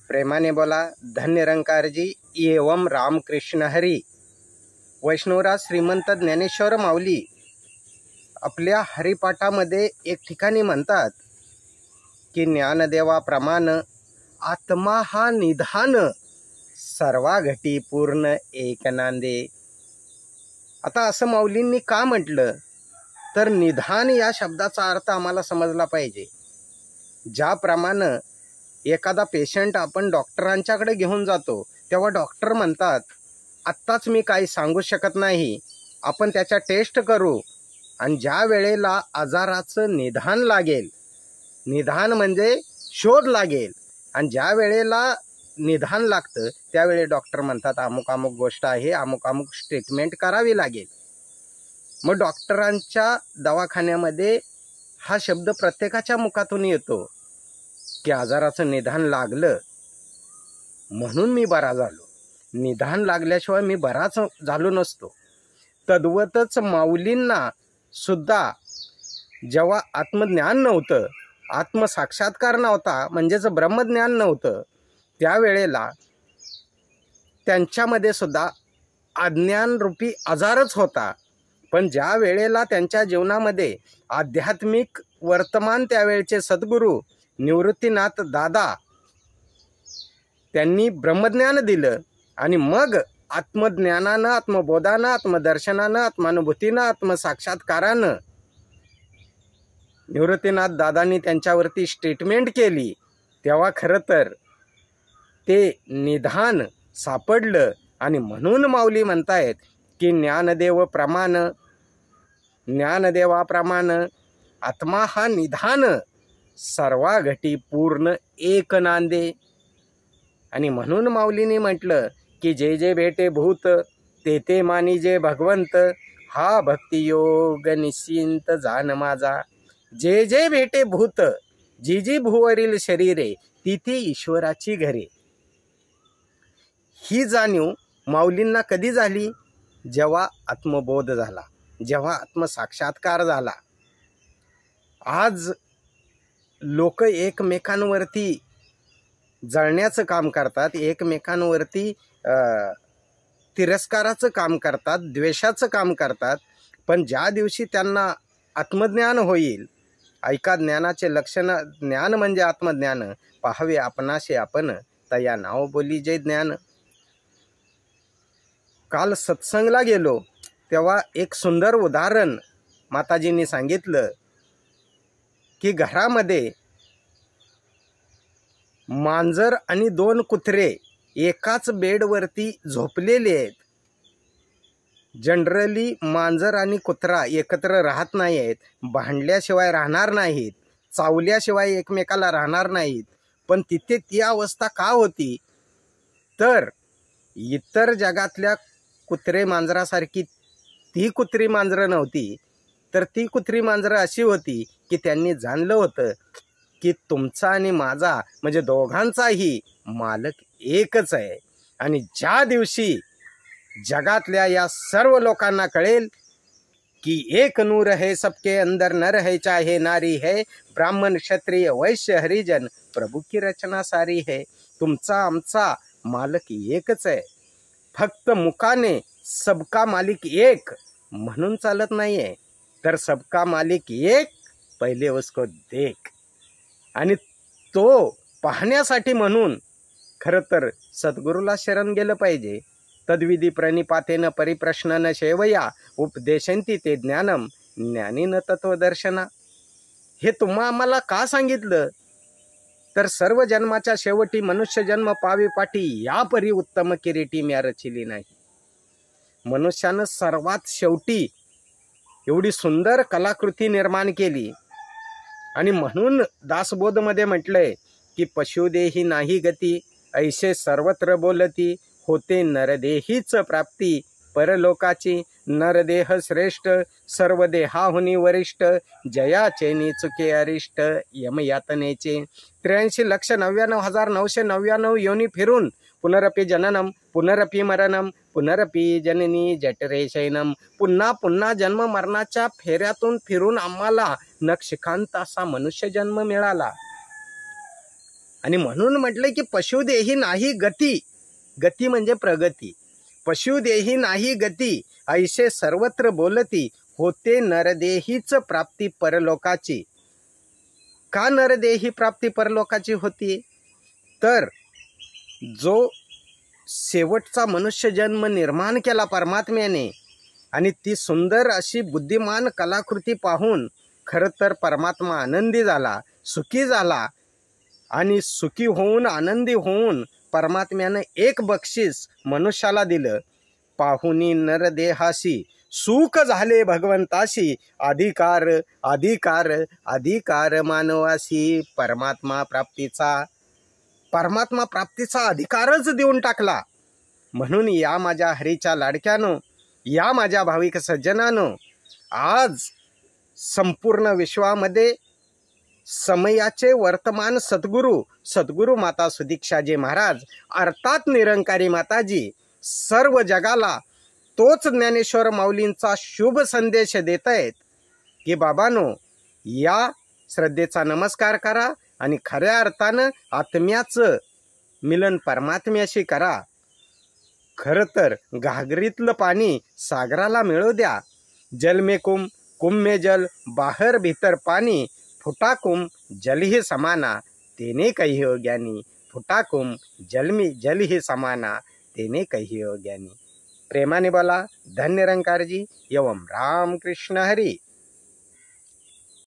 प्रेमाने बोला। धन्य निरंकार जी एवं रामकृष्ण हरी। वैष्णवराज श्रीमंत ज्ञानेश्वर माऊली आपल्या हरिपाठामध्ये एक ठिकाणी म्हणतात की ज्ञानदेवा प्रमाण आत्मा हा निधान सर्वा घटी पूर्ण एक नांदे। आता असं माऊलींनी का म्हटलं तर निधान या शब्दाचा अर्थ आम्हाला समजला पाहिजे। ज्याप्रमाणे एखादा पेशंट आपण डॉक्टरांच्याकडे घेऊन जातो तेव्हा डॉक्टर म्हणतात आत्ताच मी काही सांगू शकत नाही, आपण त्याच्या टेस्ट करू आणि ज्या वेळेला आजाराचं निदान लागेल, निदान म्हणजे शोध लागेल, आणि ज्या वेळेला निदान लागतं त्यावेळी डॉक्टर म्हणतात अमुक अमुक गोष्ट आहे, अमुक अमुक ट्रीटमेंट करावी लागेल। मग डॉक्टरांच्या दवाखान्यामध्ये हा शब्द प्रत्येकाच्या मुखातून येतो की आजाराचं निदान लागलं म्हणून मी बरा झालो, निदान लागल्याशिवाय मी बराच झालो नसतो। तद्वतच माऊलींना सुद्धा जेव्हा आत्मज्ञान नव्हतं, आत्मसाक्षात्कार नव्हता, म्हणजेच ब्रह्मज्ञान नव्हतं, त्यावेळेला त्यांच्यामध्ये सुद्धा अज्ञान रूपी आजारच होता। पण ज्या वेळेला त्यांच्या जीवनामध्ये आध्यात्मिक वर्तमान त्यावेळचे सद्गुरू निवृत्तीनाथ दादा त्यांनी ब्रह्मज्ञान दिलं आणि मग आत्मज्ञानानं, आत्मबोधानं, आत्मदर्शनानं, आत्मानुभूतीनं, आत्मसाक्षात्कारानं निवृत्तीनाथ दादांनी त्यांच्यावरती ट्रीटमेंट केली, तेव्हा खरं तर ते निधान सापडलं। आणि म्हणून माऊली म्हणतायत की ज्ञानदेव प्रमाण, ज्ञानदेवाप्रमाण आत्मा हा निधान सर्वा घटी पूर्ण एक नांदे। आणि म्हणून माऊलीने म्हटलं की जे जे भेटे भूत ते ते मानी जे भगवंत, हा भक्तियोग निश्चिंत जान माझा। जे जे भेटे भूत, जी जी भूवरील शरीरे, ती ती ईश्वराची घरे। ही जाणीव माऊलींना कधी झाली? जेव्हा आत्मबोध झाला, जेव्हा आत्मसाक्षात्कार झाला। आज लोक एकमेकांवरती जळण्याचं काम करतात, एकमेकांवरती तिरस्काराचं काम करतात, द्वेषाचं काम करतात, पण ज्या दिवशी त्यांना आत्मज्ञान होईल, ऐका ज्ञानाचे लक्षण, ज्ञान म्हणजे आत्मज्ञान, पाहावे आपणाशी आपण तया नाव बोली जे ज्ञान। काल सत्संगला गेलो तेव्हा एक सुंदर उदाहरण माताजींनी सांगितलं की घरामध्ये मांजर आणि दोन कुत्रे एकाच बेडवरती झोपलेले आहेत। जनरली मांजर आणि कुत्रा एकत्र राहत नाही आहेत, भांडल्याशिवाय राहणार नाहीत, चावल्याशिवाय एकमेकाला राहणार नाहीत। पण तिथे ती अवस्था का होती तर इतर जगातल्या कुत्रे मांजरासारखी ती कुत्री मांजरं नव्हती, तर ती कुत्री मांजरं अशी होती की त्यांनी जाणलं होतं की तुमचा आणि माझा म्हणजे दोघांचाही मालक एकच आहे। आणि ज्या दिवशी जगातल्या या सर्व लोकांना कळेल कि एक नूर है सबके अंदर, नर है चाहे नारी है, ब्राह्मण क्षत्रिय वैश्य हरिजन, प्रभु की रचना सारी है, तुमचा आमचा मालक एकच आहे। फक्त मुखाने सबका मालिक एक म्हणून चालत नाहीये, तर सबका मालिक एक पहिले उसको देख। आणि तो पाहण्यासाठी म्हणून खरं तर सद्गुरूला शरण गेलं पाहिजे। तद्विधी प्रणिपातेन परिप्रश्नन शेवया उपदेशंती ते ज्ञानम ज्ञानीन तत्वदर्शना। हे तुम्हा आम्हाला का सांगितलं तर सर्व जन्माच्या शेवटी मनुष्य जन्म पावी पाठी, या परी उत्तम किरीटी म्या रचिली नाही। मनुष्यानं सर्वात शेवटी एवढी सुंदर कलाकृती निर्माण केली आणि म्हणून दासबोधमध्ये म्हटलंय की पशुदेही नाही गती, ऐसे सर्वत्र बोलती, होते नरदेहीच प्राप्ती परलोकाची। नरदेह श्रेष्ठ सर्व देहाहुनी वरिष्ठ, जयाचेनी चुके अरिष्ट यमयातनेचे। 83,99,999 योनी फिरून पुनरपि जननम पुनरपि मरणम पुनरपि जननी जठरे शयनम। पुन्हा पुन्हा जन्म मरणाच्या फेऱ्यातून फिरून आम्हाला नक्षकांत असा मनुष्य जन्म मिळाला आणि म्हणून म्हटलंय की पशुदेही नाही गती, गती म्हणजे प्रगती, पशुदेही नाही गती ऐसे सर्वत्र बोलती, होते नरदेहीच प्राप्ती परलोकाची. का नरदेही प्राप्ती परलोकाची होती? तर जो शेवटचा मनुष्य जन्म निर्माण केला परमात्म्याने आणि ती सुंदर अशी बुद्धिमान कलाकृती पाहून खरं तर परमात्मा आनंदी झाला, सुखी झाला आणि सुखी होऊन आनंदी होऊन परमात्म्यानं एक बक्षीस मनुष्याला दिलं, पाहुनी नरदेहाशी सुख झाले भगवंताशी, अधिकार अधिकार अधिकार मानवाशी. परमात्मा प्राप्तीचा अधिकारच देऊन टाकला. म्हणून या माझ्या हरीच्या लाडक्यानं, या माझ्या भाविक सज्जनानं, आज संपूर्ण विश्वामध्ये समयाचे वर्तमान सद्गुरू माता सुदीक्षाजी महाराज अर्थात निरंकारी माताजी सर्व जगाला तोच ज्ञानेश्वर माऊलींचा शुभ संदेश देत आहेत की बाबांनो, या श्रद्धेचा नमस्कार करा आणि खऱ्या अर्थानं आत्म्याचं मिलन परमात्म्याशी करा. खरं तर घागरीतलं पाणी सागराला मिळू द्या. जल में कुम में जल, बाहर भीतर पाणी, फुटा कुम जल ही समाना, तेने कहियो ज्ञानी. फुटा कुम जल ही समाना, तेने कहियो ज्ञानी. प्रेमाने बोला. धन्य निरंकारजी. एवं राम कृष्ण हरी.